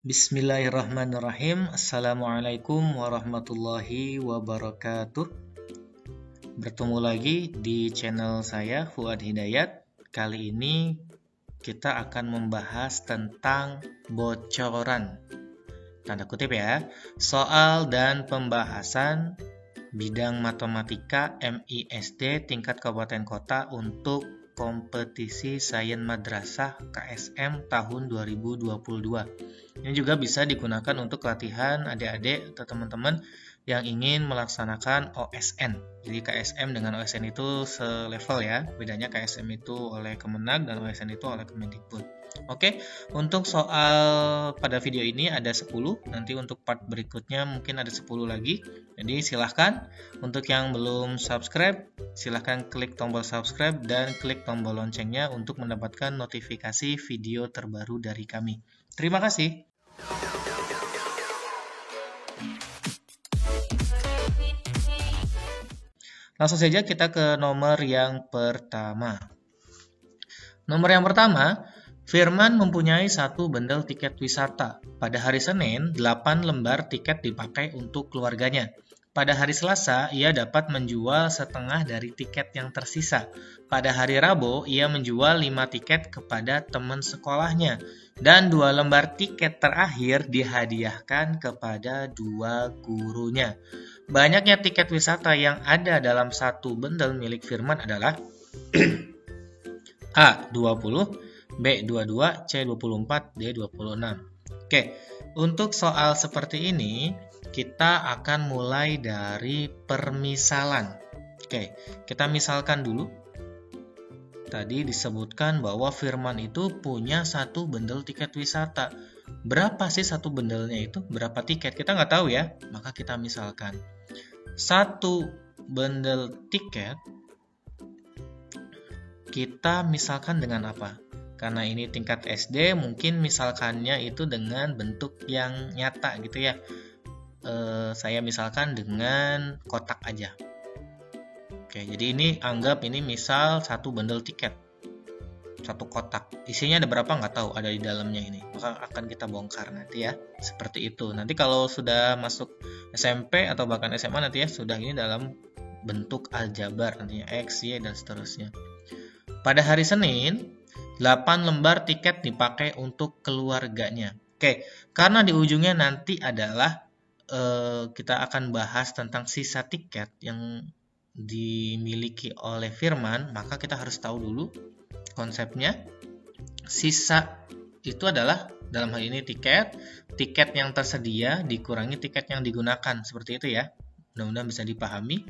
Bismillahirrahmanirrahim. Assalamualaikum warahmatullahi wabarakatuh. Bertemu lagi di channel saya, Fuad Hidayat. Kali ini kita akan membahas tentang bocoran, tanda kutip ya, soal dan pembahasan bidang matematika MISD tingkat kabupaten kota untuk kompetisi Sains Madrasah KSM tahun 2022. Ini juga bisa digunakan untuk latihan adik-adik atau teman-teman yang ingin melaksanakan OSN. Jadi KSM dengan OSN itu selevel ya. Bedanya KSM itu oleh Kemenag dan OSN itu oleh Kemendikbud. Oke, untuk soal pada video ini ada 10. Nanti untuk part berikutnya mungkin ada 10 lagi. Jadi silahkan untuk yang belum subscribe, silahkan klik tombol subscribe dan klik tombol loncengnya untuk mendapatkan notifikasi video terbaru dari kami. Terima kasih. Langsung saja kita ke nomor yang pertama. Nomor yang pertama, Firman mempunyai 1 bendel tiket wisata. Pada hari Senin, 8 lembar tiket dipakai untuk keluarganya. Pada hari Selasa, ia dapat menjual setengah dari tiket yang tersisa. Pada hari Rabu, ia menjual 5 tiket kepada teman sekolahnya. Dan 2 lembar tiket terakhir dihadiahkan kepada 2 gurunya. Banyaknya tiket wisata yang ada dalam 1 bendel milik Firman adalah A. 20, B. 22, C. 24, D. 26. Oke, untuk soal seperti ini, kita akan mulai dari permisalan. Oke, kita misalkan dulu. Tadi disebutkan bahwa Firman itu punya 1 bendel tiket wisata. Berapa sih 1 bendelnya itu? Berapa tiket? Kita nggak tahu ya. Maka kita misalkan 1 bendel tiket, kita misalkan dengan apa? Karena ini tingkat SD, mungkin misalkannya itu dengan bentuk yang nyata gitu ya. Saya misalkan dengan kotak aja. Oke, jadi ini anggap ini misal 1 bendel tiket, 1 kotak. Isinya ada berapa nggak tahu, ada di dalamnya ini. Maka akan kita bongkar nanti ya, seperti itu. Nanti kalau sudah masuk SMP atau bahkan SMA nanti ya, sudah ini dalam bentuk aljabar nantinya, X, Y, dan seterusnya. Pada hari Senin, 8 lembar tiket dipakai untuk keluarganya. Oke, karena di ujungnya nanti adalah kita akan bahas tentang sisa tiket yang dimiliki oleh Firman, maka kita harus tahu dulu konsepnya. Sisa itu adalah dalam hal ini tiket yang tersedia dikurangi tiket yang digunakan, seperti itu ya. Mudah-mudahan bisa dipahami.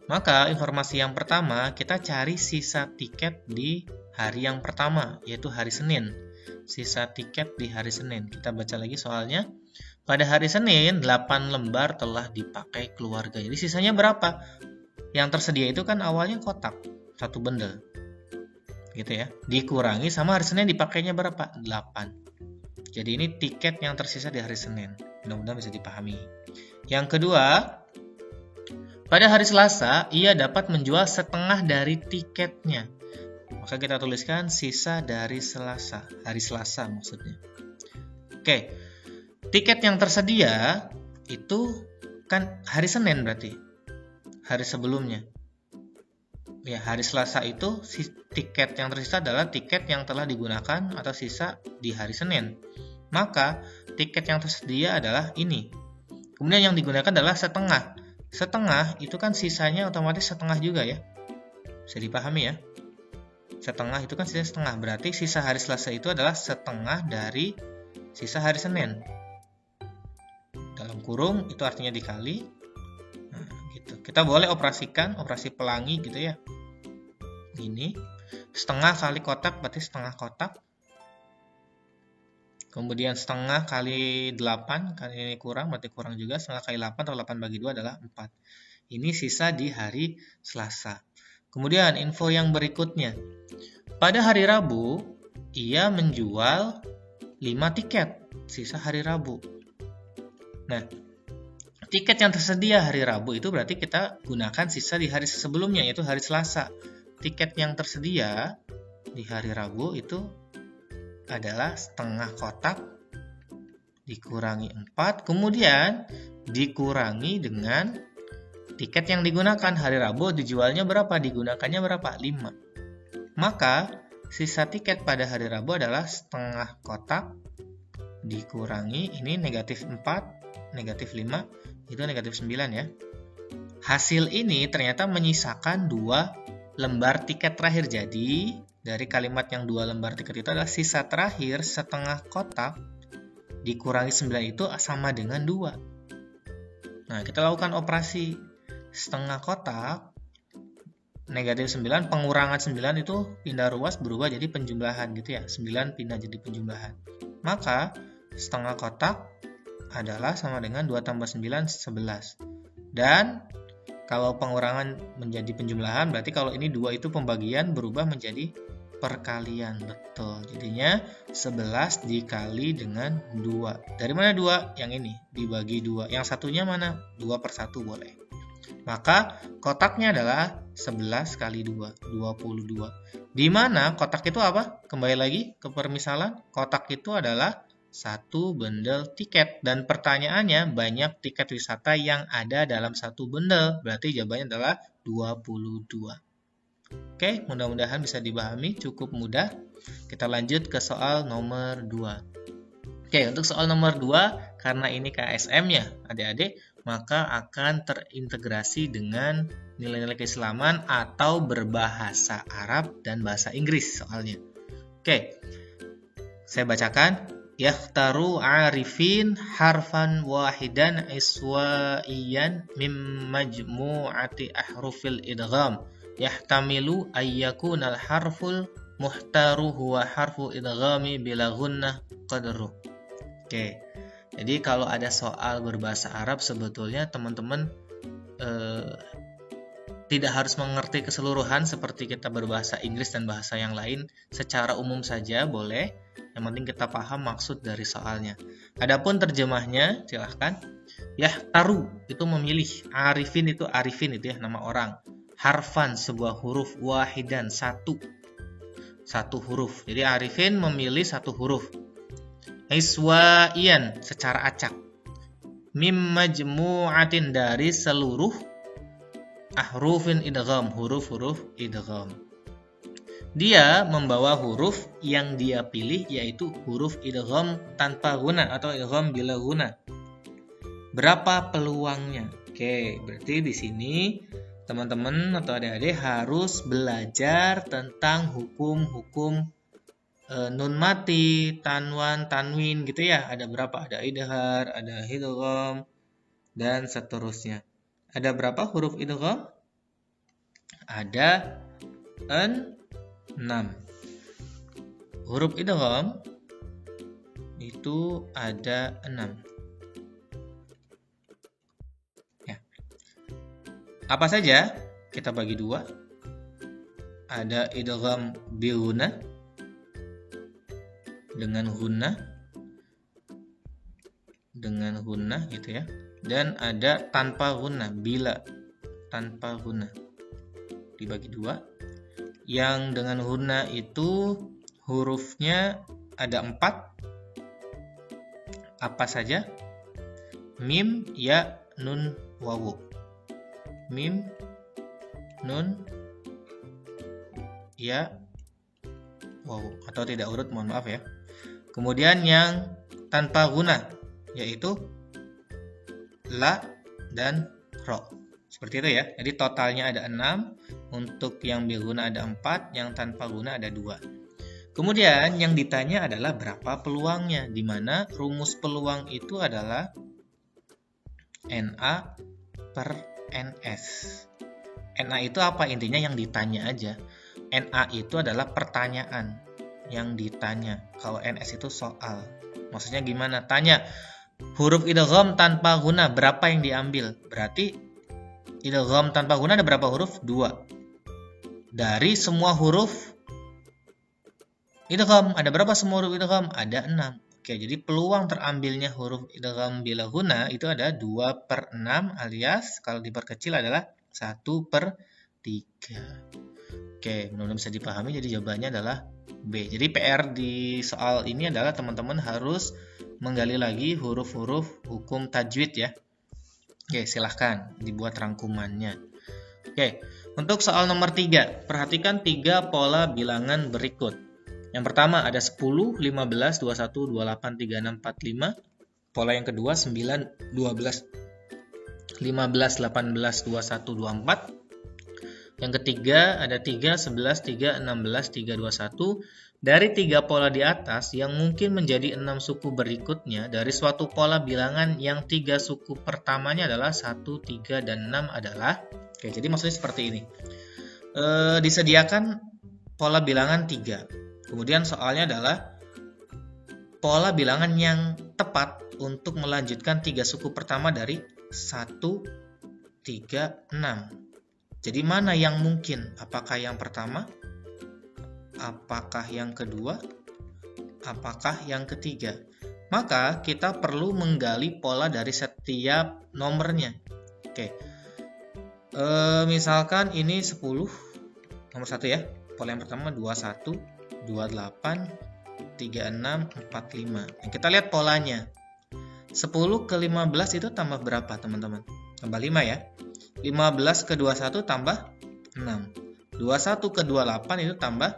Maka informasi yang pertama, kita cari sisa tiket di hari yang pertama, yaitu hari Senin. Sisa tiket di hari Senin. Kita baca lagi soalnya. Pada hari Senin, 8 lembar telah dipakai keluarga. Jadi sisanya berapa? Yang tersedia itu kan awalnya kotak, 1 bendel. Gitu ya. Dikurangi sama hari Senin dipakainya berapa? 8. Jadi ini tiket yang tersisa di hari Senin. Mudah-mudahan bisa dipahami. Yang kedua, pada hari Selasa, ia dapat menjual setengah dari tiketnya. Maka kita tuliskan sisa dari Selasa. Hari Selasa maksudnya. Oke. Tiket yang tersedia itu kan hari Senin berarti. Hari sebelumnya. Ya, hari Selasa itu tiket yang tersisa adalah tiket yang telah digunakan atau sisa di hari Senin. Maka tiket yang tersedia adalah ini. Kemudian yang digunakan adalah setengah. Setengah itu kan sisanya otomatis setengah juga ya. Bisa dipahami ya. Setengah itu kan sisa setengah. Berarti sisa hari Selasa itu adalah setengah dari sisa hari Senin. Dalam kurung itu artinya dikali. Nah, gitu. Kita boleh operasikan operasi pelangi gitu ya. Ini setengah kali kotak berarti setengah kotak. Kemudian setengah kali 8, kali ini kurang, berarti kurang juga. Setengah kali 8 atau 8 bagi 2 adalah 4. Ini sisa di hari Selasa. Kemudian info yang berikutnya. Pada hari Rabu, ia menjual 5 tiket. Sisa hari Rabu. Nah, tiket yang tersedia hari Rabu itu berarti kita gunakan sisa di hari sebelumnya, yaitu hari Selasa. Tiket yang tersedia di hari Rabu itu adalah setengah kotak dikurangi 4, kemudian dikurangi dengan tiket yang digunakan. Hari Rabu dijualnya berapa? Digunakannya berapa? 5. Maka sisa tiket pada hari Rabu adalah setengah kotak dikurangi, ini negatif 4, negatif 5, itu negatif 9 ya. Hasil ini ternyata menyisakan 2 lembar tiket terakhir. Jadi dari kalimat yang 2 lembar tiket itu adalah sisa terakhir setengah kotak dikurangi 9 itu sama dengan 2. Nah, kita lakukan operasi setengah kotak negatif 9, pengurangan 9 itu pindah ruas berubah jadi penjumlahan gitu ya. 9 pindah jadi penjumlahan. Maka setengah kotak adalah sama dengan 2 tambah 9, 11. Dan kalau pengurangan menjadi penjumlahan, berarti kalau ini 2 itu pembagian berubah menjadi perkalian. Betul. Jadinya 11 dikali dengan 2. Dari mana 2? Yang ini. Dibagi 2. Yang satunya mana? 2 per 1 boleh. Maka kotaknya adalah 11 kali 2, 22. Di mana kotak itu apa? Kembali lagi ke permisalan. Kotak itu adalah 1 bundle tiket. Dan pertanyaannya, banyak tiket wisata yang ada dalam 1 bundle. Berarti jawabannya adalah 22. Oke, mudah-mudahan bisa dipahami. Cukup mudah. Kita lanjut ke soal nomor 2. Oke, untuk soal nomor 2, karena ini KSM ya, adik-adik, maka akan terintegrasi dengan nilai-nilai keislaman atau berbahasa Arab dan bahasa Inggris soalnya. Oke, saya bacakan. Yakhtaru arifin harfan wahidan iswa'iyan mim majmu'ati ahrufil idgham. Yahtamilu ayyakunal harful muhtaru huwa harfu idghami bila gunnah qadru. Oke. Jadi kalau ada soal berbahasa Arab sebetulnya teman-teman tidak harus mengerti keseluruhan seperti kita berbahasa Inggris dan bahasa yang lain. Secara umum saja boleh, yang penting kita paham maksud dari soalnya. Adapun terjemahnya silahkan. Yahtaru itu memilih, arifin itu ya nama orang. Harfan sebuah huruf, wahidan satu huruf. Jadi arifin memilih 1 huruf. Iswa'iyan secara acak. Mim majmu'atin dari seluruh ahrufin idgham, huruf-huruf idgham. Dia membawa huruf yang dia pilih yaitu huruf idgham tanpa guna atau idgham bila guna. Berapa peluangnya? Oke, berarti di sini teman-teman atau adik-adik harus belajar tentang hukum-hukum nun mati, tanwan, tanwin gitu ya. Ada berapa? Ada idhar, ada idgham, dan seterusnya. Ada berapa huruf idgham? Ada 6. Huruf idgham itu ada 6. Ya. Apa saja? Kita bagi 2. Ada idgham bi gunnah dengan gunnah gitu ya, dan ada tanpa gunnah, bila tanpa gunnah, dibagi 2. Yang dengan gunnah itu hurufnya ada 4. Apa saja? Mim, ya, nun, wawu. Mim, nun, ya, wawu, atau tidak urut, mohon maaf ya. Kemudian yang tanpa guna yaitu la dan ro. Seperti itu ya. Jadi totalnya ada 6. Untuk yang biguna ada 4, yang tanpa guna ada 2. Kemudian yang ditanya adalah berapa peluangnya, di mana rumus peluang itu adalah NA per NS. NA itu apa? Intinya yang ditanya aja. NA itu adalah pertanyaan yang ditanya. Kalau NS itu soal. Maksudnya gimana? Tanya huruf idgham tanpa guna berapa yang diambil? Berarti idgham tanpa guna ada berapa huruf? 2. Dari semua huruf idgham ada berapa semua huruf idgham? Ada 6. Oke, jadi peluang terambilnya huruf idgham bila guna itu ada 2/6 alias kalau diperkecil adalah 1/3. Oke, mudah-mudahan bisa dipahami. Jadi jawabannya adalah B. Jadi PR di soal ini adalah teman-teman harus menggali lagi huruf-huruf hukum tajwid ya. Oke, silahkan dibuat rangkumannya. Oke, untuk soal nomor 3, perhatikan 3 pola bilangan berikut. Yang pertama ada 10, 15, 21, 28, 36, 45. Pola yang kedua 9, 12, 15, 18, 21, 24. Yang ketiga ada 3, 11, 3, 16, 3, 21. Dari 3 pola di atas yang mungkin menjadi 6 suku berikutnya, dari suatu pola bilangan yang 3 suku pertamanya adalah 1, 3, dan 6 adalah. Oke, jadi maksudnya seperti ini. Disediakan pola bilangan 3. Kemudian soalnya adalah pola bilangan yang tepat untuk melanjutkan 3 suku pertama dari 1, 3, 6. Jadi mana yang mungkin? Apakah yang pertama? Apakah yang kedua? Apakah yang ketiga? Maka kita perlu menggali pola dari setiap nomornya. Oke. Misalkan ini 10, nomor 1 ya. Pola yang pertama 21, 28, 36, 45. Kita lihat polanya. 10 ke 15 itu tambah berapa teman-teman? Tambah 5 ya. 15 ke 21 tambah 6. 21 ke 28 itu tambah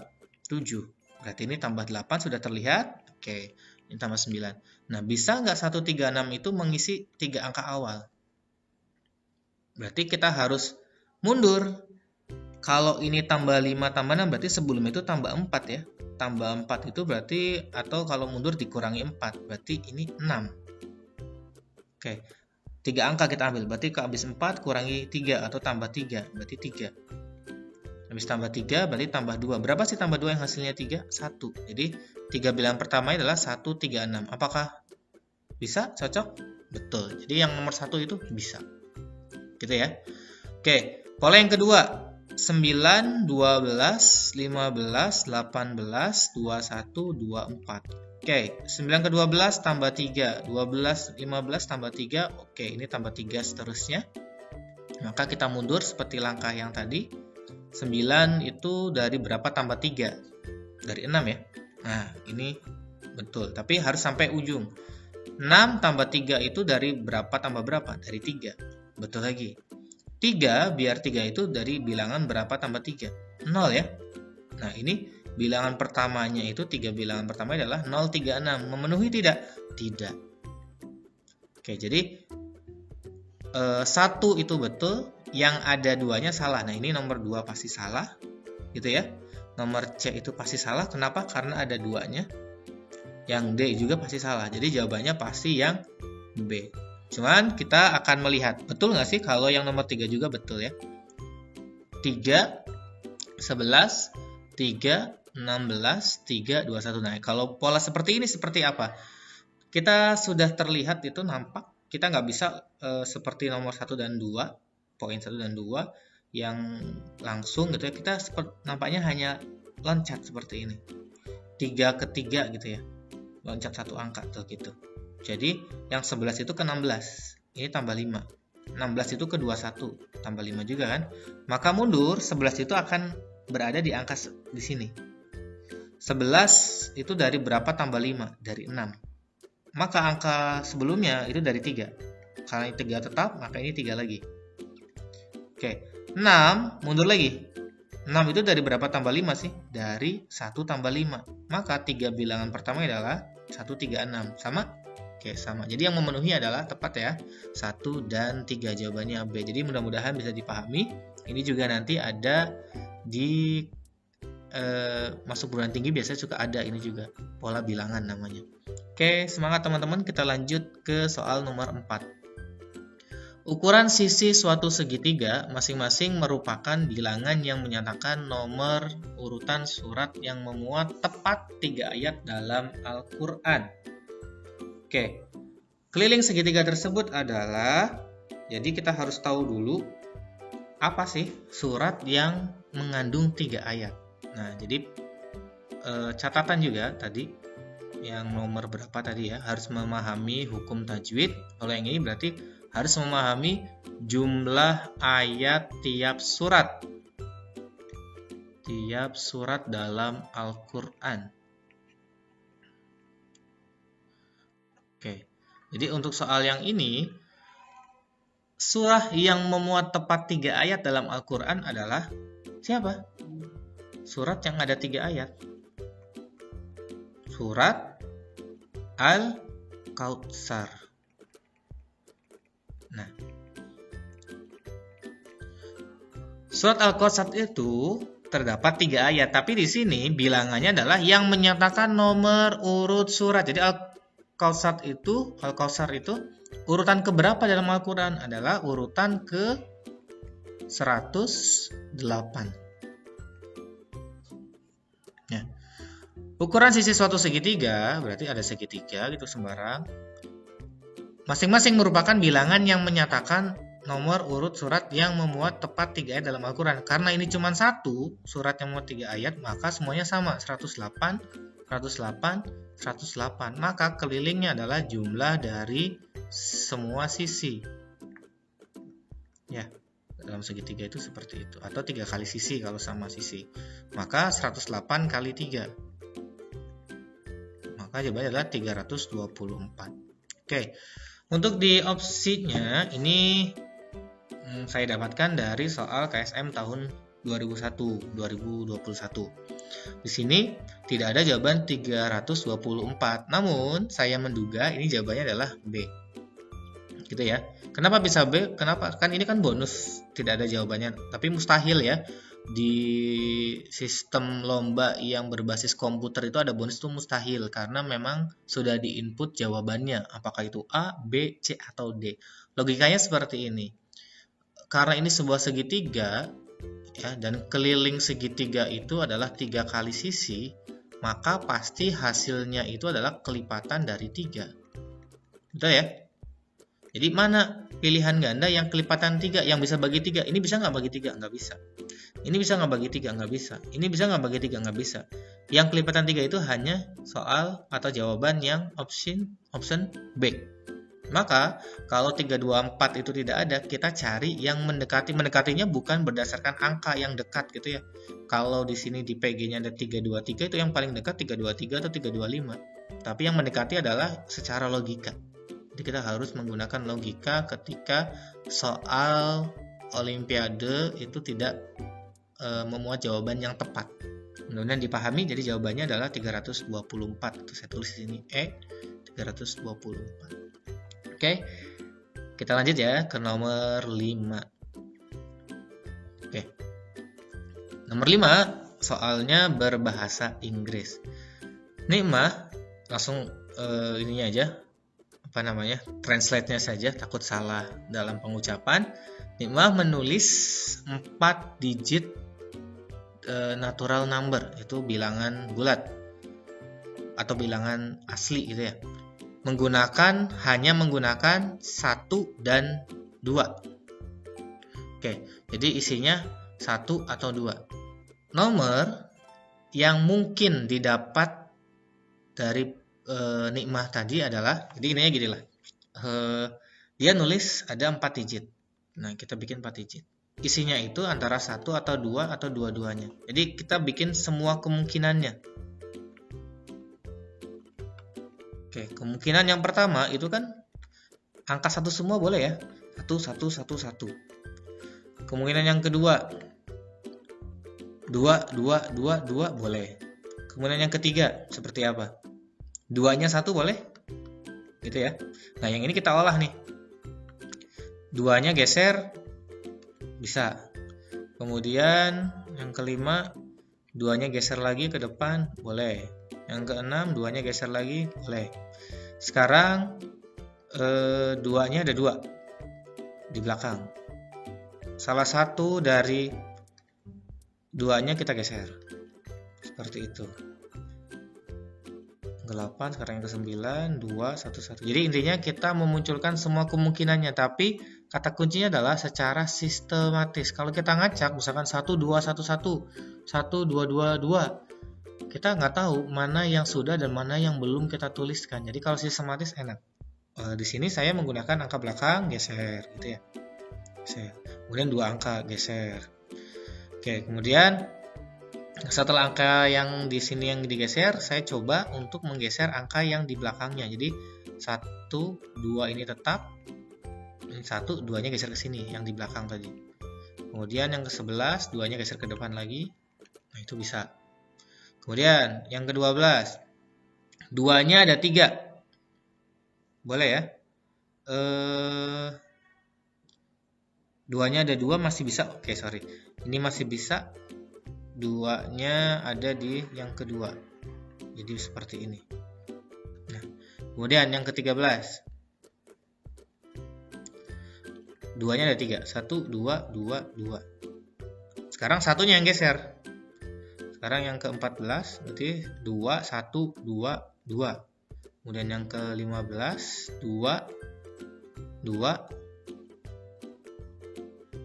7. Berarti ini tambah 8 sudah terlihat. Oke, ini tambah 9. Nah, bisa nggak 136 itu mengisi 3 angka awal? Berarti kita harus mundur. Kalau ini tambah 5 tambah 6 berarti sebelum itu tambah 4 ya. Tambah 4 itu berarti, atau kalau mundur dikurangi 4, berarti ini 6. Oke, 3 angka kita ambil, berarti habis 4 kurangi 3 atau tambah 3, berarti 3. Habis tambah 3 berarti tambah 2. Berapa sih tambah 2 yang hasilnya 3? 1. Jadi 3 bilangan pertama adalah 1, 3, 6. Apakah bisa? Cocok? Betul. Jadi yang nomor 1 itu bisa. Gitu ya. Oke, pola yang kedua. 9, 12, 15, 18, 21, 24. Oke, 9 ke 12 tambah 3, 12, 15 tambah 3. Oke, ini tambah 3 seterusnya. Maka kita mundur seperti langkah yang tadi. 9 itu dari berapa tambah 3? Dari 6 ya. Nah, ini betul, tapi harus sampai ujung. 6 tambah 3 itu dari berapa tambah berapa? Dari 3. Betul lagi. 3, biar 3 itu dari bilangan berapa tambah 3? 0 ya. Nah, ini bilangan pertamanya itu 3 bilangan pertama adalah 0, 3, 6. Memenuhi tidak? Tidak. Oke, jadi 1 itu betul, yang ada 2-nya salah. Nah, ini nomor 2 pasti salah. Gitu ya. Nomor C itu pasti salah. Kenapa? Karena ada 2-nya. Yang D juga pasti salah. Jadi jawabannya pasti yang B. Cuman kita akan melihat, betul nggak sih kalau yang nomor 3 juga betul ya? 3, 11, 3, 16, 3, 21. Nah, kalau pola seperti ini seperti apa? Kita sudah terlihat itu nampak. Kita nggak bisa seperti nomor 1 dan 2, poin 1 dan 2, yang langsung gitu ya. Kita nampaknya hanya loncat seperti ini. 3 ke 3 gitu ya. Loncat 1 angka tuh gitu. Jadi yang 11 itu ke 16, ini tambah 5. 16 itu ke 21, tambah 5 juga kan. Maka mundur, 11 itu akan berada di angka di sini. 11 itu dari berapa tambah 5? Dari 6. Maka angka sebelumnya itu dari 3. Karena ini 3 tetap, maka ini 3 lagi. Oke, 6 mundur lagi. 6 itu dari berapa tambah 5 sih? Dari 1 tambah 5. Maka 3 bilangan pertama adalah 1, 3, 6. Sama? Oke, sama. Jadi yang memenuhi adalah tepat ya. 1 dan 3, jawabannya B. Jadi mudah-mudahan bisa dipahami. Ini juga nanti ada di masuk perguruan tinggi biasanya suka ada ini juga. Pola bilangan namanya. Oke, semangat teman-teman. Kita lanjut ke soal nomor 4. Ukuran sisi suatu segitiga masing-masing merupakan bilangan yang menyatakan nomor urutan surat yang memuat tepat 3 ayat dalam Al-Quran. Oke, keliling segitiga tersebut adalah, jadi kita harus tahu dulu apa sih surat yang mengandung 3 ayat. Nah, jadi catatan juga tadi yang nomor berapa tadi ya, harus memahami hukum tajwid. Kalau yang ini berarti harus memahami jumlah ayat tiap surat dalam Al-Quran. Oke. Jadi untuk soal yang ini, surah yang memuat tepat 3 ayat dalam Al-Quran adalah siapa? Surat yang ada 3 ayat. Surat Al-Kautsar. Nah, surat Al-Kautsar itu terdapat 3 ayat, tapi di sini bilangannya adalah yang menyatakan nomor urut surat. Jadi Al-Kautsar itu urutan keberapa dalam Al-Quran? Adalah urutan ke 108. Ya. Ukuran sisi suatu segitiga, berarti ada segitiga gitu sembarang. Masing-masing merupakan bilangan yang menyatakan nomor urut surat yang memuat tepat 3 ayat dalam Al-Quran. Karena ini cuma satu surat yang memuat 3 ayat, maka semuanya sama, 108, 108, 108. Maka kelilingnya adalah jumlah dari semua sisi. Ya, dalam segitiga itu seperti itu. Atau 3 kali sisi kalau sama sisi. Maka 108 kali 3. Maka jawabannya adalah 324. Oke. Untuk di opsinya ini saya dapatkan dari soal KSM tahun 2021. Di sini tidak ada jawaban 324. Namun saya menduga ini jawabannya adalah B. Gitu ya. Kenapa bisa B? Kenapa? Kan ini kan bonus, tidak ada jawabannya. Tapi mustahil ya. Di sistem lomba yang berbasis komputer itu ada bonus itu mustahil karena memang sudah diinput jawabannya, apakah itu A, B, C atau D. Logikanya seperti ini. Karena ini sebuah segitiga ya, dan keliling segitiga itu adalah 3 kali sisi, maka pasti hasilnya itu adalah kelipatan dari 3. Betul ya? Jadi mana pilihan ganda yang kelipatan 3 yang bisa bagi 3? Ini bisa nggak bagi 3? Nggak bisa. Ini bisa nggak bagi 3? Nggak bisa. Ini bisa nggak bagi 3? Nggak bisa. Yang kelipatan 3 itu hanya soal atau jawaban yang option B. Maka kalau 324 itu tidak ada, kita cari yang mendekatinya bukan berdasarkan angka yang dekat gitu ya. Kalau di sini di PG-nya ada 323 itu yang paling dekat 323 atau 325. Tapi yang mendekati adalah secara logika. Jadi kita harus menggunakan logika ketika soal olimpiade itu tidak memuat jawaban yang tepat. Mudah-mudahan dipahami, jadi jawabannya adalah 324. Itu saya tulis di sini E 324. Oke. Kita lanjut ya ke nomor 5. Oke. Nomor 5 soalnya berbahasa Inggris. Nikmah langsung ininya aja. Translate-nya saja, takut salah dalam pengucapan. Nikmah menulis 4 digit natural number, itu bilangan bulat atau bilangan asli gitu ya. Hanya menggunakan 1 dan 2. Oke, jadi isinya 1 atau 2. Nomor yang mungkin didapat dari Nikmah tadi adalah, jadi ininya gini lah. Dia nulis ada 4 digit. Nah, kita bikin 4 digit. Isinya itu antara 1 atau 2 atau dua-duanya. Jadi kita bikin semua kemungkinannya. Oke, kemungkinan yang pertama itu kan angka 1 semua boleh ya. 1, 1, 1, 1. Kemungkinan yang kedua 2, 2, 2, 2 boleh. Kemungkinan yang ketiga seperti apa? 2-nya 1 boleh? Gitu ya. Nah, yang ini kita olah nih. 2-nya geser bisa. Kemudian yang kelima 2-nya geser lagi ke depan boleh. Yang keenam 2-nya geser lagi boleh. Sekarang 2-nya ada 2 di belakang. Salah satu dari 2-nya kita geser. Seperti itu. 8, sekarang yang ke-9, 2, 1, 1. Jadi intinya kita memunculkan semua kemungkinannya, tapi kata kuncinya adalah secara sistematis. Kalau kita ngacak, misalkan 1, 2, 1, 1, 1, 2, 2, 2, kita nggak tahu mana yang sudah dan mana yang belum kita tuliskan. Jadi kalau sistematis enak. Di sini saya menggunakan angka belakang, geser, gitu ya. Geser. Kemudian 2 angka, geser. Oke, kemudian setelah angka yang di sini yang digeser, saya coba untuk menggeser angka yang di belakangnya. Jadi 1, 2 ini tetap. Ini 1, 2-nya geser ke sini yang di belakang tadi. Kemudian yang ke-11, 2-nya geser ke depan lagi. Nah, itu bisa. Kemudian yang ke-12, 2-nya ada 3. Boleh ya? 2-nya ada 2 masih bisa. Oke, sorry. Ini masih bisa. 2-nya ada di yang kedua. Jadi seperti ini. Nah, kemudian yang ke-13. 2-nya ada 3. 1, 2, 2, 2. Sekarang 1-nya yang geser. Sekarang yang ke-14 berarti 2, 1, 2, 2. Kemudian yang ke-15 2, 2,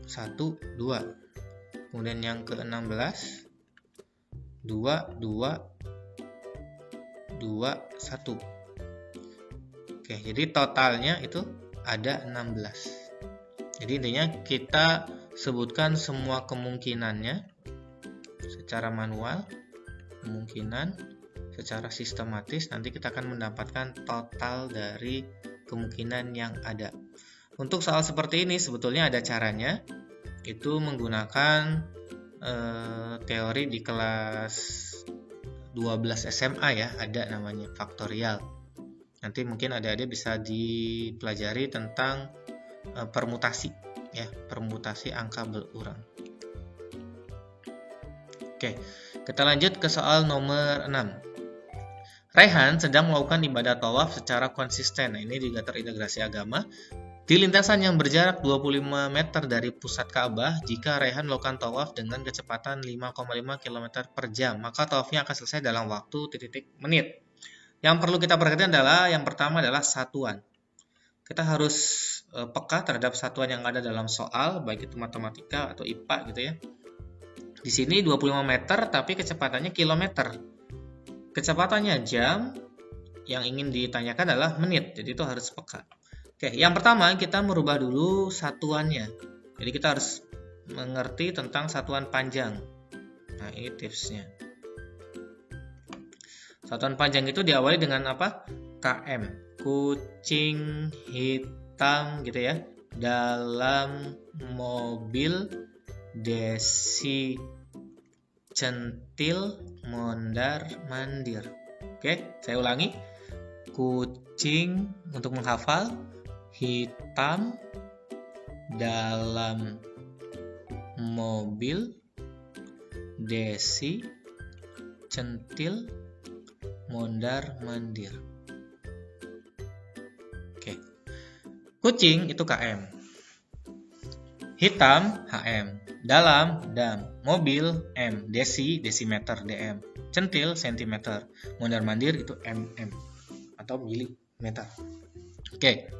1, 2. Kemudian yang ke-16 2, 2, 2, 1. Oke, jadi totalnya itu ada 16. Jadi intinya kita sebutkan semua kemungkinannya secara manual, kemungkinan secara sistematis, nanti kita akan mendapatkan total dari kemungkinan yang ada. Untuk soal seperti ini sebetulnya ada caranya, itu menggunakan teori di kelas 12 SMA ya, ada namanya faktorial. Nanti mungkin adik-adik bisa dipelajari tentang permutasi ya, permutasi angka berulang. Oke, kita lanjut ke soal nomor 6. Raihan sedang melakukan ibadah tawaf secara konsisten. Nah, ini juga terintegrasi agama. Di lintasan yang berjarak 25 meter dari pusat Ka'bah, jika Raihan melakukan tawaf dengan kecepatan 5,5 km per jam, maka tawafnya akan selesai dalam waktu menit. Yang perlu kita perhatikan adalah, yang pertama adalah satuan. Kita harus peka terhadap satuan yang ada dalam soal, baik itu matematika atau IPA gitu ya. Di sini 25 meter, tapi kecepatannya kilometer. Kecepatannya jam, yang ingin ditanyakan adalah menit, jadi itu harus peka. Oke, yang pertama kita merubah dulu satuannya. Jadi kita harus mengerti tentang satuan panjang. Nah, ini tipsnya. Satuan panjang itu diawali dengan apa? KM. Kucing hitam gitu ya. Dalam mobil desi centil mondar-mandir. Oke, saya ulangi. Kucing untuk menghafal, hitam dalam mobil desi centil mondar-mandir. Oke. Kucing itu KM. Hitam HM. Dalam dam. Mobil M. Desi desimeter DM. Centil sentimeter. Mondar-mandir itu mm atau milimeter. Oke.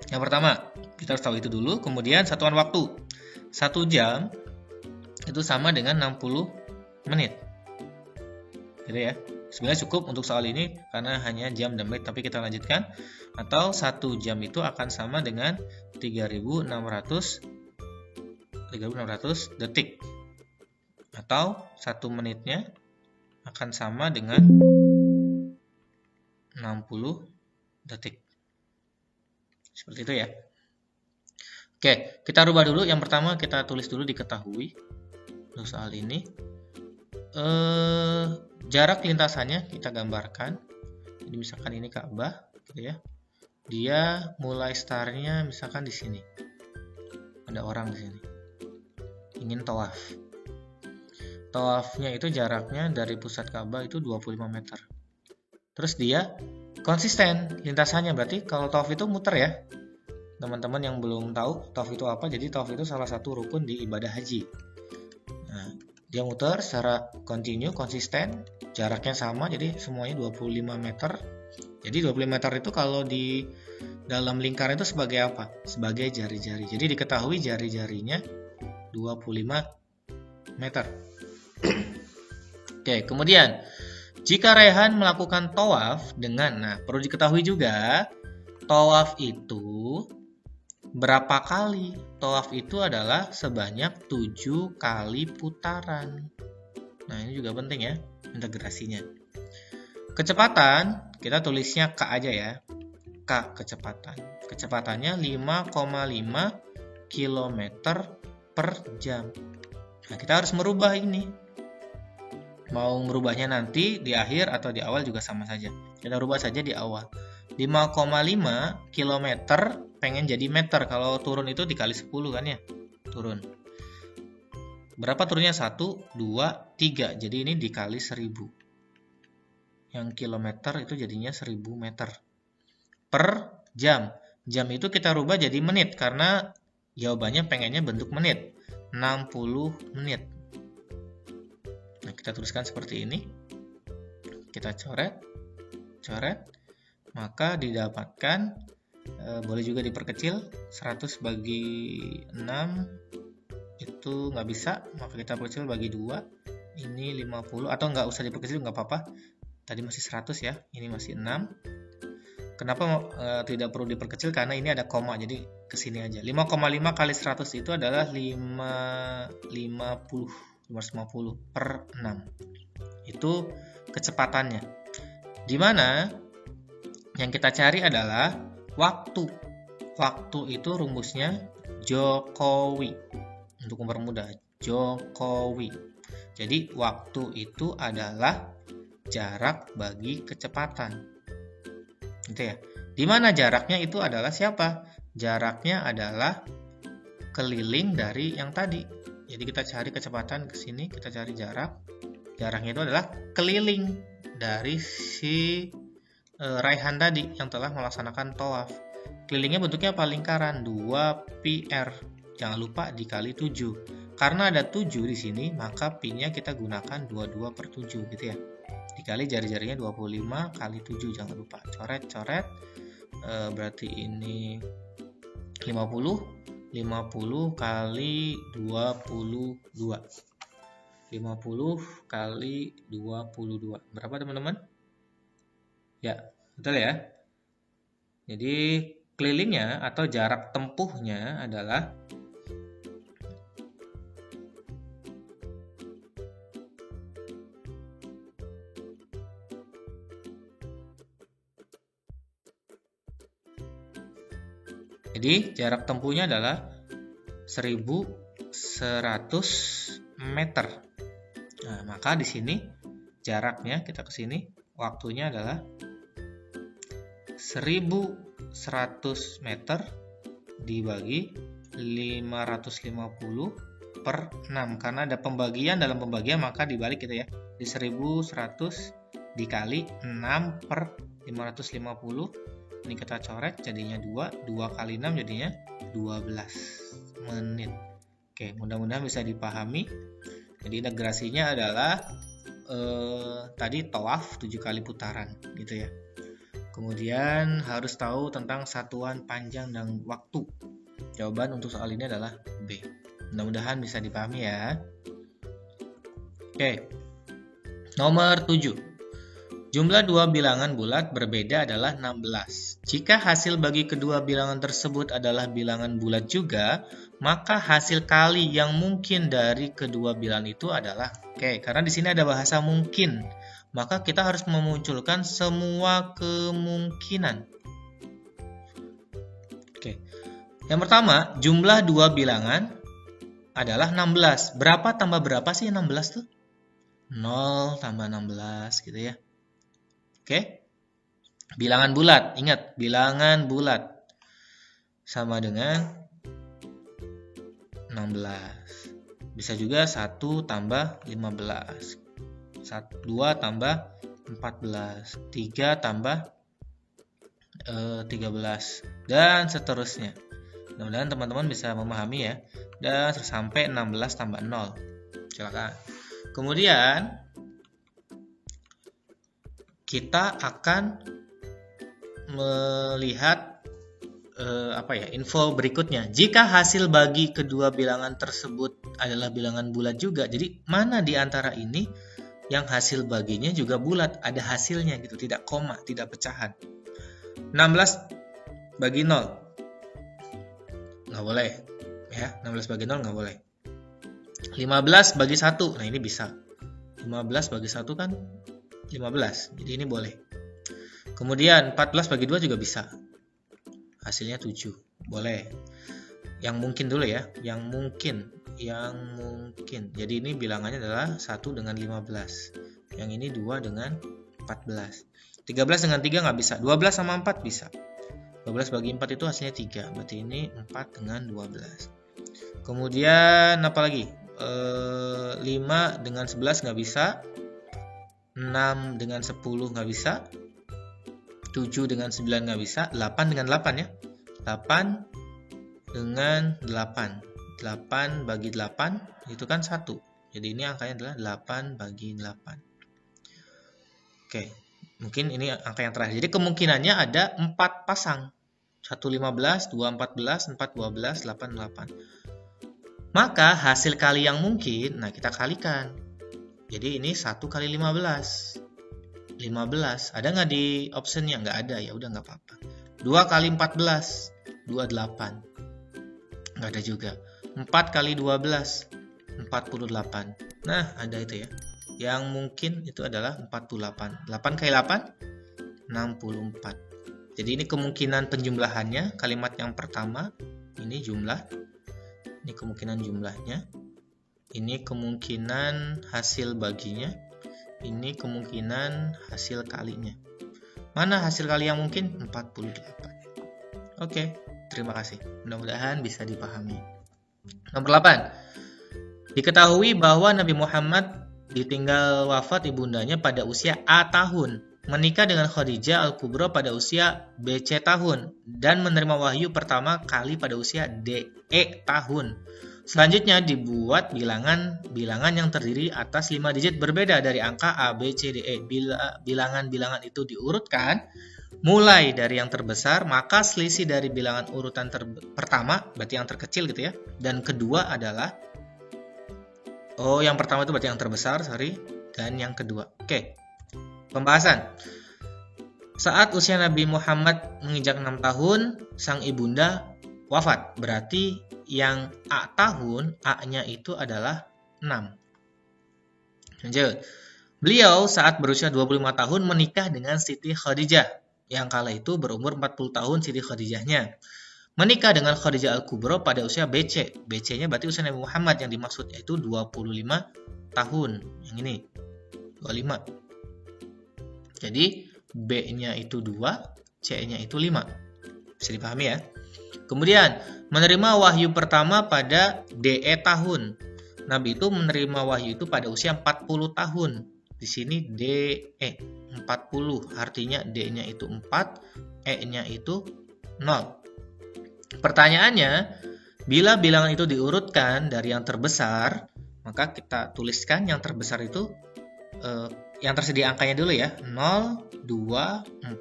Yang pertama, kita harus tahu itu dulu. Kemudian satuan waktu. 1 jam itu sama dengan 60 menit. Gitu ya. Sebenarnya cukup untuk soal ini karena hanya jam dan menit, tapi kita lanjutkan. Atau 1 jam itu akan sama dengan 3.600 detik. Atau 1 menitnya akan sama dengan 60 detik. Seperti itu ya. Oke, kita rubah dulu. Yang pertama kita tulis dulu diketahui untuk soal ini. Jarak lintasannya kita gambarkan. Jadi misalkan ini Ka'bah, gitu ya. Dia mulai startnya misalkan di sini. Ada orang di sini. Ingin tawaf. Tawafnya itu jaraknya dari pusat Ka'bah itu 25 meter. Terus dia konsisten lintasannya, berarti kalau tawaf itu muter ya. Teman-teman yang belum tahu tawaf itu apa, jadi tawaf itu salah satu rukun di ibadah haji. Nah, dia muter secara kontinu, konsisten, jaraknya sama, jadi semuanya 25 meter. Jadi 25 meter itu kalau di dalam lingkaran itu sebagai apa? Sebagai jari-jari. Jadi diketahui jari-jarinya 25 meter. Oke, kemudian jika Raihan melakukan tawaf dengan, nah perlu diketahui juga, tawaf itu berapa kali? Tawaf itu adalah sebanyak 7 kali putaran. Nah ini juga penting ya, integrasinya. Kecepatan, kita tulisnya K aja ya. K kecepatan. Kecepatannya 5,5 km per jam. Nah, kita harus merubah ini. Mau merubahnya nanti di akhir atau di awal juga sama saja. Kita rubah saja di awal. 5,5 km pengen jadi meter. Kalau turun itu dikali 10 kan ya. Turun. Berapa turunnya? 1, 2, 3. Jadi ini dikali 1000. Yang kilometer itu jadinya 1000 meter. Per jam. Jam itu kita rubah jadi menit karena jawabannya pengennya bentuk menit. 60 menit. Nah, kita tuliskan seperti ini. Kita coret. Maka didapatkan, boleh juga diperkecil, 100 bagi 6 itu nggak bisa, maka kita perkecil bagi 2. Ini 50, atau nggak usah diperkecil, nggak apa-apa. Tadi masih 100 ya, ini masih 6. Kenapa tidak perlu diperkecil? Karena ini ada koma, jadi kesini aja. 5,5 kali 100 itu adalah 550 per 6. Itu kecepatannya. Di mana yang kita cari adalah waktu. Waktu itu rumusnya Jokowi. Untuk mempermudah, Jokowi. Jadi waktu itu adalah jarak bagi kecepatan. Gitu ya. Di mana jaraknya itu adalah siapa? Jaraknya adalah keliling dari yang tadi. Jadi kita cari kecepatan ke sini, kita cari jarak. Jaraknya itu adalah keliling dari si Raihan tadi yang telah melaksanakan tawaf. Kelilingnya bentuknya apa? Lingkaran 2πr. Jangan lupa dikali 7. Karena ada 7 di sini, maka pi-nya kita gunakan 22 per 7 gitu ya. Dikali jari-jarinya 25 kali 7, jangan lupa. Coret. Berarti ini 50 kali 22. 50 kali 22. Berapa teman-teman? Ya, betul ya. Jadi kelilingnya atau jarak tempuhnya adalah jarak tempuhnya adalah 1100 meter. Nah, maka di sini jaraknya kita ke sini, waktunya adalah 1100 meter dibagi 550 per 6. Karena ada pembagian, dalam pembagian maka dibalik gitu ya. Di 1100 dikali 6 per 550. Ini kita coret jadinya 2 kali 6 jadinya 12 menit. Oke, mudah-mudahan bisa dipahami. Jadi integrasinya adalah tadi tawaf 7 kali putaran gitu ya. Kemudian harus tahu tentang satuan panjang dan waktu. Jawaban untuk soal ini adalah B. Mudah-mudahan bisa dipahami ya. Oke. Nomor 7. Jumlah dua bilangan bulat berbeda adalah 16. Jika hasil bagi kedua bilangan tersebut adalah bilangan bulat juga, maka hasil kali yang mungkin dari kedua bilangan itu adalah karena di sini ada bahasa mungkin, maka kita harus memunculkan semua kemungkinan. Yang pertama, jumlah dua bilangan adalah 16. Berapa tambah berapa sih 16 tuh? 0 tambah 16 gitu ya. Bilangan bulat, ingat bilangan bulat sama dengan 16. Bisa juga 1 tambah 15, 2 tambah 14, 3 tambah 13, dan seterusnya. Mudah-mudahan teman-teman bisa memahami ya. Dan sampai 16 tambah 0. Silakan. Kemudian kita akan melihat info berikutnya. Jika hasil bagi kedua bilangan tersebut adalah bilangan bulat juga, jadi mana di antara ini yang hasil baginya juga bulat, ada hasilnya gitu, tidak koma, tidak pecahan. 16 bagi 0 nggak boleh ya, 16 bagi 0 nggak boleh. 15 bagi 1, nah ini bisa. 15 bagi 1 kan 15, jadi ini boleh. Kemudian 14 bagi 2 juga bisa. hasilnya 7. Boleh. Yang mungkin dulu ya, yang mungkin. Jadi ini bilangannya adalah 1 dengan 15. Yang ini 2 dengan 14. 13 dengan 3 nggak bisa. 12 sama 4 bisa. 12 bagi 4 itu hasilnya 3. Berarti ini 4 dengan 12. Kemudian apa lagi? 5 dengan 11 nggak bisa. 6 dengan 10 nggak bisa. 7 dengan 9 nggak bisa. 8 dengan 8 ya. 8 dengan 8. 8 bagi 8 itu kan 1. Jadi ini angkanya adalah 8 bagi 8. Oke, mungkin ini angka yang terakhir. Jadi kemungkinannya ada 4 pasang. 1 15, 2 14, 4 12, 8 8. Maka hasil kali yang mungkin, nah kita kalikan. Jadi ini 1 kali 15. 15. Ada nggak di optionnya? Nggak ada, ya udah nggak apa-apa. 2 kali 14. 28. Nggak ada juga. 4 kali 12. 48. Nah, ada itu ya. Yang mungkin itu adalah 48. 8 kali 8? 64. Jadi ini kemungkinan penjumlahannya. Kalimat yang pertama, ini jumlah. Ini kemungkinan jumlahnya. Ini kemungkinan hasil baginya. Ini kemungkinan hasil kalinya. Mana hasil kali yang mungkin? 48. Oke, terima kasih. Mudah-mudahan bisa dipahami. Nomor 8. Diketahui bahwa Nabi Muhammad ditinggal wafat ibundanya pada usia A tahun, menikah dengan Khadijah Al-Kubra pada usia BC tahun, dan menerima wahyu pertama kali pada usia DE tahun. Selanjutnya dibuat bilangan yang terdiri atas 5 digit berbeda dari angka A, B, C, D, E. Bila bilangan-bilangan itu diurutkan mulai dari yang terbesar, maka selisih dari bilangan urutan pertama, berarti yang terkecil gitu ya, dan kedua adalah yang pertama itu berarti yang terbesar, dan yang kedua. Oke. Pembahasan. Saat usia Nabi Muhammad menginjak 6 tahun, sang ibunda wafat. Berarti yang A tahun, A-nya itu adalah 6. Lanjut. Beliau saat berusia 25 tahun menikah dengan Siti Khadijah, yang kala itu berumur 40 tahun Siti Khadijahnya. Menikah dengan Khadijah Al-Kubra pada usia BC. BC-nya berarti usia Nabi Muhammad, yang dimaksud yaitu 25 tahun. Yang ini 25. Jadi B-nya itu 2, C-nya itu 5. Bisa dipahami ya. Kemudian menerima wahyu pertama pada DE tahun. Nabi itu menerima wahyu itu pada usia 40 tahun. Di sini DE 40, artinya D-nya itu 4, E-nya itu 0. Pertanyaannya, bila bilangan itu diurutkan dari yang terbesar, maka kita tuliskan yang terbesar itu yang tersedia angkanya dulu ya, 0, 2,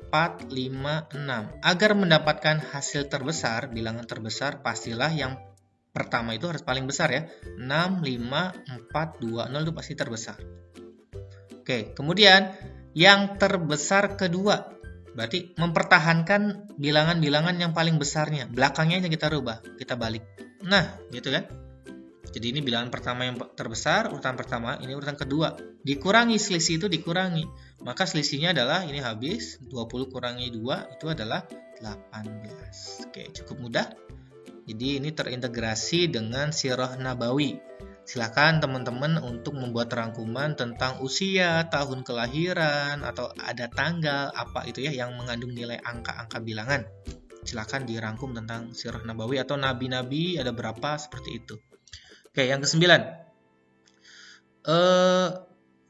4, 5, 6. Agar mendapatkan hasil terbesar, bilangan terbesar, pastilah yang pertama itu harus paling besar ya. 6, 5, 4, 2, 0 itu pasti terbesar. Oke, kemudian yang terbesar kedua, berarti mempertahankan bilangan-bilangan yang paling besarnya. Belakangnya yang kita rubah, kita balik. Nah, gitu kan. Jadi ini bilangan pertama yang terbesar, urutan pertama, ini urutan kedua. Dikurangi, selisih itu dikurangi. Maka selisihnya adalah, ini habis, 20 kurangi 2, itu adalah 18. Oke, cukup mudah. Jadi ini terintegrasi dengan Sirah Nabawi. Silakan teman-teman untuk membuat rangkuman tentang usia, tahun kelahiran, atau ada tanggal, apa itu ya, yang mengandung nilai angka-angka bilangan. Silakan dirangkum tentang Sirah Nabawi atau nabi-nabi ada berapa, seperti itu. Oke, yang ke-9.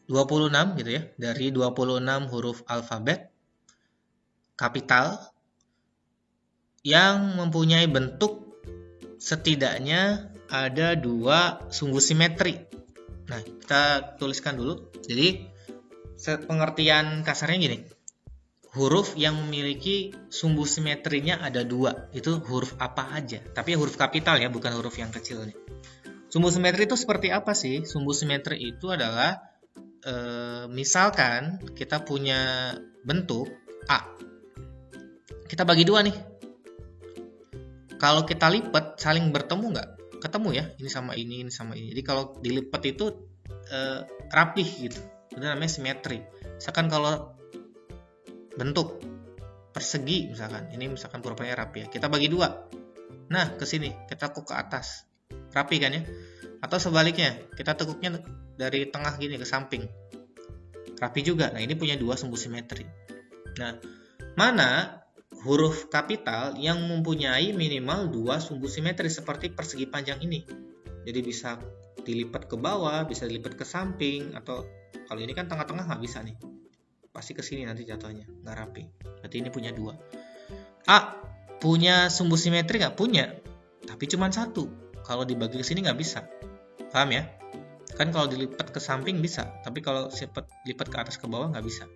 26 gitu ya. Dari 26 huruf alfabet kapital yang mempunyai bentuk setidaknya ada 2 sumbu simetri. Nah, kita tuliskan dulu. Jadi, pengertian kasarnya gini. Huruf yang memiliki sumbu simetrinya ada 2. Itu huruf apa aja. Tapi huruf kapital ya, bukan huruf yang kecil nih. Sumbu simetri itu seperti apa sih? Sumbu simetri itu adalah misalkan kita punya bentuk A. Kita bagi 2 nih. Kalau kita lipat, saling bertemu nggak? Ketemu ya, ini sama ini sama ini. Jadi kalau dilipat itu rapih gitu. Itu namanya simetri. Misalkan kalau bentuk persegi misalkan. Ini misalkan kurvanya rapi ya. Kita bagi 2. Nah, ke sini kita tekuk ke atas. Rapi kan ya? Atau sebaliknya, kita tekuknya dari tengah gini ke samping. Rapi juga. Nah, ini punya 2 sumbu simetri. Nah, mana huruf kapital yang mempunyai minimal 2 sumbu simetri seperti persegi panjang ini? Jadi bisa dilipat ke bawah, bisa dilipat ke samping, atau kalau ini kan tengah-tengah nggak bisa nih. Pasti ke sini nanti jatuhnya, nggak rapi. Berarti ini punya 2. A, punya sumbu simetri nggak? Punya, tapi cuma 1. Kalau dibagi ke sini nggak bisa. Paham ya? Kan kalau dilipat ke samping bisa, tapi kalau lipat ke atas ke bawah nggak bisa.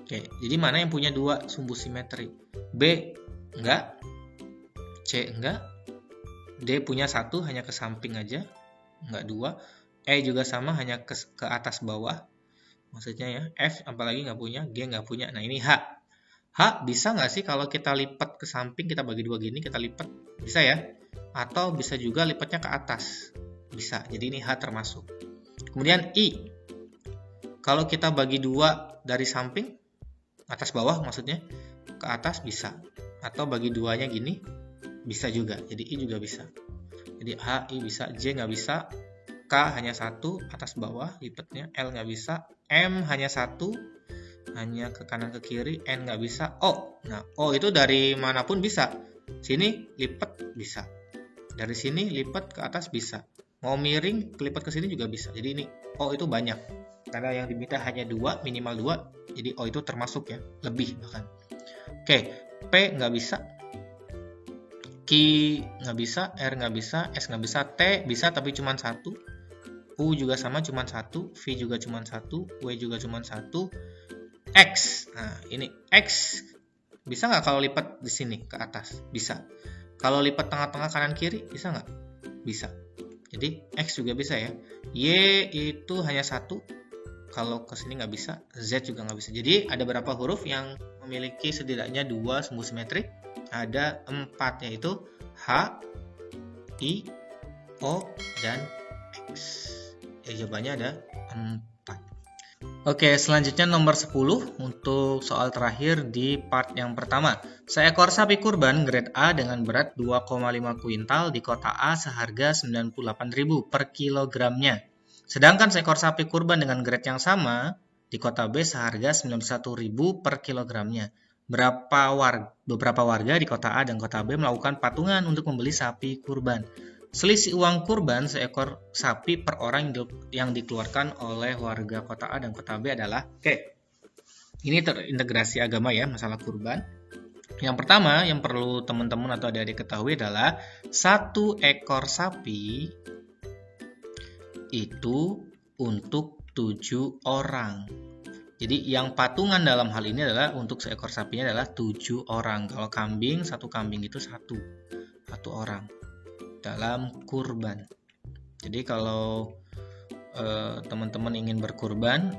Oke, jadi mana yang punya 2 sumbu simetri? B, enggak. C, enggak. D punya 1, hanya ke samping aja, enggak 2. E juga sama, hanya ke atas bawah. Maksudnya ya, F apalagi nggak punya, G nggak punya. Nah, ini H. H bisa nggak sih kalau kita lipat ke samping, kita bagi 2 gini, kita lipat? Bisa ya? Atau bisa juga lipatnya ke atas. Bisa, jadi ini H termasuk. Kemudian I. Kalau kita bagi 2 dari samping, atas bawah maksudnya, ke atas bisa. Atau bagi 2-nya gini, bisa juga. Jadi I juga bisa. Jadi H, I bisa, J nggak bisa, K hanya 1, atas bawah lipatnya, L nggak bisa, M hanya 1, hanya ke kanan ke kiri, N nggak bisa, O. Nah, O itu dari manapun bisa. Sini lipat bisa. Dari sini lipat ke atas bisa. Mau miring, kelipat ke sini juga bisa. Jadi ini O itu banyak. Karena yang diminta hanya 2, minimal 2. Jadi O itu termasuk ya, lebih bahkan. Oke, P nggak bisa. Q nggak bisa, R nggak bisa, S nggak bisa, T bisa tapi cuma 1. U juga sama, cuma 1. V juga cuma 1. W juga cuma 1. X. Nah, ini X. Bisa nggak kalau lipat di sini ke atas? Bisa. Kalau lipat tengah-tengah kanan kiri, bisa nggak? Bisa. Jadi X juga bisa ya. Y itu hanya 1. Kalau ke sini nggak bisa. Z juga nggak bisa. Jadi ada berapa huruf yang memiliki setidaknya 2 sumbu simetri? Ada 4, yaitu H, I, O, dan X. Jawabannya ada 4. Oke, selanjutnya nomor 10 untuk soal terakhir di part yang pertama. Seekor sapi kurban grade A dengan berat 2,5 kuintal di kota A seharga 98.000 per kilogramnya. Sedangkan seekor sapi kurban dengan grade yang sama di kota B seharga 91.000 per kilogramnya. Beberapa warga di kota A dan kota B melakukan patungan untuk membeli sapi kurban. Selisih uang kurban seekor sapi per orang yang dikeluarkan oleh warga kota A dan kota B adalah, ini terintegrasi agama ya, masalah kurban. Yang pertama yang perlu teman-teman atau adik-adik ketahui adalah 1 ekor sapi itu untuk 7 orang. Jadi yang patungan dalam hal ini adalah untuk seekor sapinya adalah 7 orang. Kalau kambing, 1 kambing itu 1 orang dalam kurban. Jadi kalau teman-teman ingin berkurban,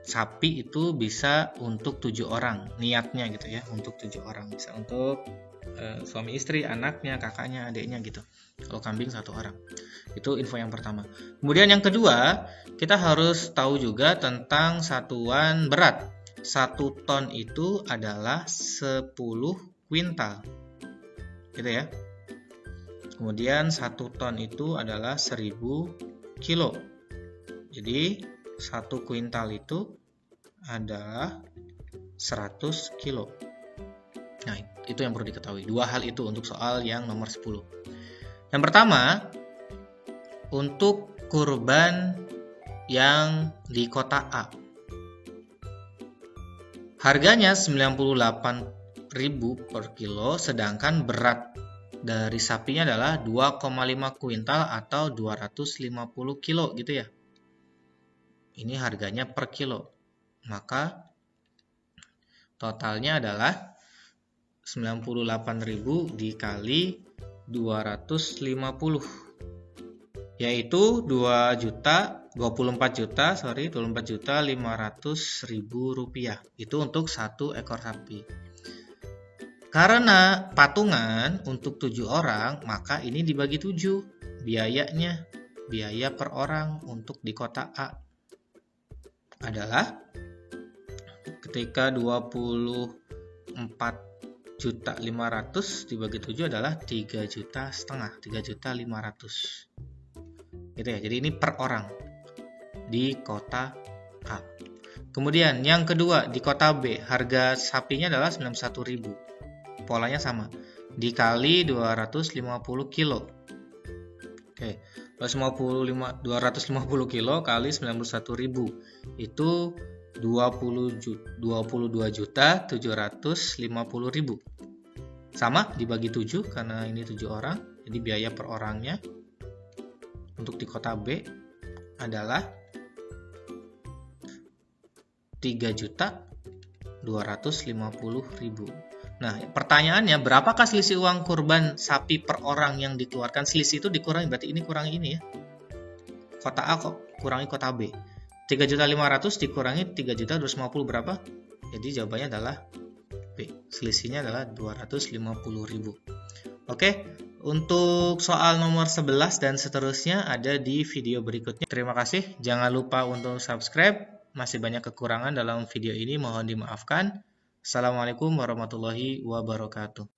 sapi itu bisa untuk 7 orang niatnya gitu ya, untuk 7 orang. Bisa untuk suami istri, anaknya, kakaknya, adiknya gitu. Kalau kambing 1 orang. Itu info yang pertama. Kemudian yang kedua, kita harus tahu juga tentang satuan berat. 1 ton itu adalah 10 kuintal. Gitu ya. Kemudian 1 ton itu adalah 1000 kilo. Jadi 1 kuintal itu adalah 100 kilo. Nah, itu yang perlu diketahui. 2 hal itu untuk soal yang nomor 10. Yang pertama, untuk kurban yang di kota A. Harganya 98.000 per kilo, sedangkan berat dari sapinya adalah 2,5 kuintal atau 250 kilo gitu ya. Ini harganya per kilo. Maka totalnya adalah 98.000 dikali 250, yaitu 24.500.000 rupiah. Itu untuk 1 ekor sapi. Karena patungan untuk 7 orang, maka ini dibagi 7 biayanya. Biaya per orang untuk di kota A adalah ketika 24.500 4.500.000 dibagi 7 adalah 3,5 juta, 3.500.000. Gitu ya. Jadi ini per orang di kota A. Kemudian yang kedua di kota B, harga sapinya adalah 91.000. Polanya sama. Dikali 250 kilo. Oke. 250 kilo kali 91.000 itu 22.750.000. Sama dibagi 7 karena ini 7 orang. Jadi biaya per orangnya untuk di kota B adalah 3.250.000. Nah, pertanyaannya berapakah selisih uang kurban sapi per orang yang dikeluarkan? Selisih itu dikurangi, berarti ini kurangi ini ya. Kota A kok kurangi kota B. 3.500.000 dikurangi 3.250.000 berapa? Jadi jawabannya adalah B. Selisihnya adalah 250.000. Oke, untuk soal nomor 11 dan seterusnya ada di video berikutnya. Terima kasih. Jangan lupa untuk subscribe. Masih banyak kekurangan dalam video ini, mohon dimaafkan. Assalamualaikum warahmatullahi wabarakatuh.